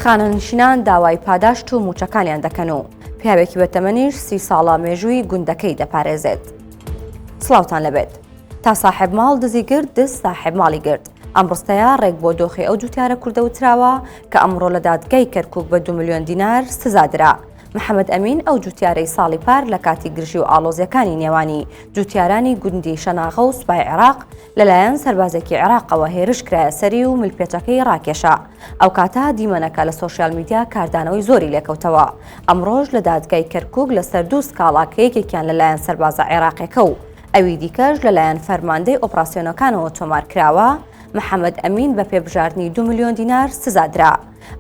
خانەنشینان داوای پاداشت و موچەکانیان دەکەن و پیاوێکی بەتەمەنیش 30 ساڵە مێژووی گوندەکەی دەپارێزێت. سڵاوتان لەبێت. تا ساحب ماڵ دزی گرت دز ساحب ماڵی گرت. ئەم ڕستەیە ڕێک بۆ دۆخی ئەو جوتیارە کوردە وتراوە کە ئەمڕۆ لە دادگای کەرکووک بە 2 ملیۆن دینار سزادرا. محەممەد ئەمین ئەو جوتیارەی ساڵی پار لە کاتی گرژی و ئاڵۆزیەکانی نێوانی جوتیارانی گوندی شەناغە و سوپای عێراق لەلایەن سەربازێکی عێراقەوە هێرش کرایە سەری و ملپێچەکەی ڕاکێشا. ئەو کاتە دیمەنەکە لە سۆشیال میدیا کاردانەوەی زۆری لێکەوتەوە. ئەمڕۆژ لە دادگای کەرکووک لەسەر 2 سکاڵا کە یەکێکیان لەلایەن سەربازە عێراقیەکە و ئەوی دیکەش لەلایەن فەرماندەی ئۆپراسیۆنەکانەوە تۆمار کراوە. محەممەد ئەمین بە پێبژاردننی 2 ملیۆن دینار سزادرا.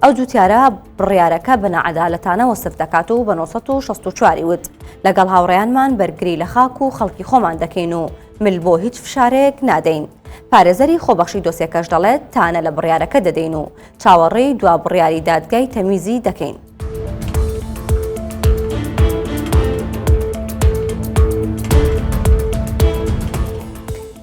ئەو جوتیارە بڕیارەکە بە نەعەدالەتانە وەسف دەکات و بە 964 وت لەگەڵ هاوڕێیانمان بەرگری لە خاک و خەڵکی خۆمان دەکەین و مل بۆ هیچ فشارێک نادەین. پارێزەری خۆبەخشی دۆسیەکەش دەڵێت تانە لە بڕیارەکە دەدەین و چاوەڕێی دوا بڕیاری دادگای تەمیزی دەکەین.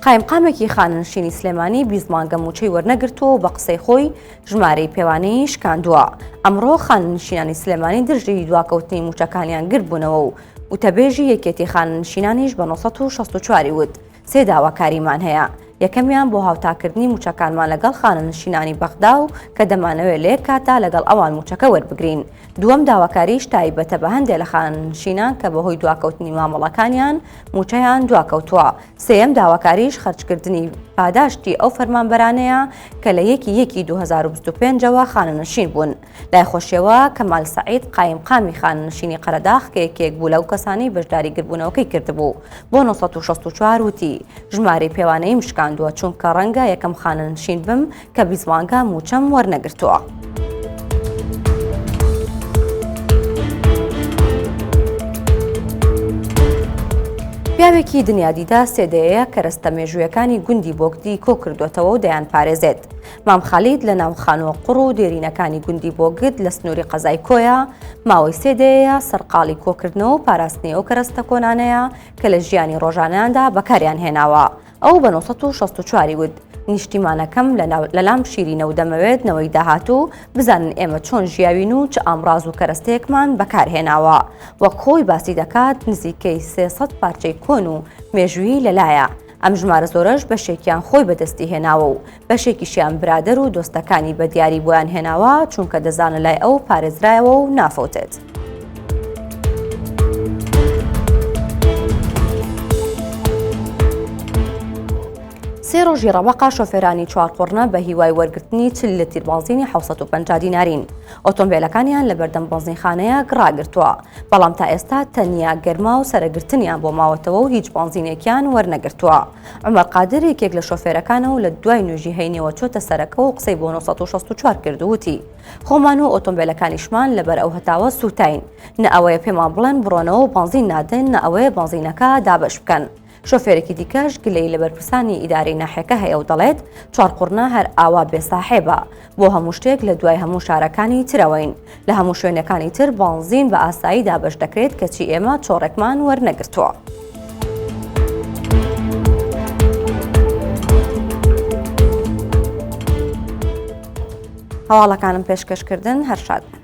قایمقامێکی خانەنشینی سلێمانی بیزمانگە موچەی وەرنەگرتووە و بە قسەی خۆی ژمارەی پێوانەی شکاندووە. ئەمڕۆ خانەنشینانی سلێمانی دژی دواکەوتنی موچەکانیان گرت بوونەوە و وتەبێژی یەکێتی خانەنشینانیش بە 964 وت 3 داواکاریمان هەیە. یەکەمیان بۆ هاوتاکردنی موچەکانمان لەگەڵ خانەنشینانی بەغدا و کە دەمانەوێت لێک کاتا لەگەڵ ئەوان موچەکە وەربگرین. دووەم داواکاریش تایبەتە بە هەندێک لە خانەنشینان کە بەهۆی دواکەوتنی مامەڵەکانیان موچەیان دواکەوتووە. سێەم داواکاریش خەرجکردنی پاداشتی ئەو فەرمانبەرانەیە کە لە 1 2025ەوە خانەنشین بوون. لای خۆشیەوە کەمال سەعید قایمقامی خانەنشینی قەرەداغ کە یەکێک بوو لەو کەسانی بەشداری گربوونەوەکەی کردبوو بۆ 964 وتی ژمارەی پێوانەی مشکاندووە چونکە ڕەنگە یەکەم خانەنشین بم کە بیزمانگە موچەم وەرنەگرتووە. پیاوێکی دنیادیدا سێدەیە کە ڕستە مێژوویەکانی گوندی بۆگدی کۆ کردوێتەوە و دەیان پارێزێت. مام خەلید لە ناو خانووە قوڕ و دێرینەکانی گوندی بۆگد لە سنووری قەزای کۆیە ماوەی سێدەیە سەرقاڵی کۆکردنەوە و پاراستنی ئەو کەرەستە کۆنانەیە کە لە ژیانی ڕۆژانەیاندا بەکاریان هێناوە. ئەو بە 964 وت نیشتیمانەکەم لەلام شیرینە و دەمەوێت نەوەی داهاتوو بزانن ئێمە چۆن ژیاوین و چ ئامڕاز و کەرەستەیەکمان بەکارهێناوە. وەک خۆی باسی دەکات نزیکەی 300 پارچەی کۆن و مێژووی لەلایە. ئەم ژمارە زۆرەش بەشێکیان خۆی بەدەستی هێناوە و بەشێکیشیان برادەر و دۆستەکانی بە دیاری بۆیان هێناوە چونکە دەزانە لای ئەو پارێزرایەوە و نافەوتێت. سێ ڕۆژی ڕەوەقا شۆفێرانی چوارقوڕنە بە هیوای وەرگرتنی 40 لتر بەنزینی 750 دینارین. ئۆتۆمبیلەکانیان لە بەردەم بەنزینخانەیە گڕاگرتووە. بەڵام تا ئێستا تەنیا گەرما و سەرەگرتنیان بۆ ماوەتەوە و هیچ بەنزینێکیان وەرنەگرتووە. عومەر قادر یەکێک لە شۆفێرەکانە و لە دوای نوێژی هەینەوە چۆتە سەرەکە و قسەی بۆ 964 کردووتی خۆمان و ئۆتۆمبیلەکانیشمان لەبەر ئەو هەتاوە سوتاین. نە ئەوەیە پێمان بڵێن بڕۆنەوە و بەنزین نادەن نە ئەوەیە بەنزینەکە دابەش بکەن. شۆفێرێکی دیکەش گلەی لە بەرپرسانی ئیدارەی ناحیەکە هەیە و دەڵێت چوارقوڕنە هەر ئاوا بێساحێبە بۆ هەموو شتێک لە دوای هەموو شارەکانی ترەوەین. لە هەموو شوێنەکانی تر بەنزین بە ئاسایی دابەش دەکرێت کەچی ئێمە چۆڕێکمان وەرنەگرتووە. هەواڵەکانم پێشکەشکردن هەر شاد.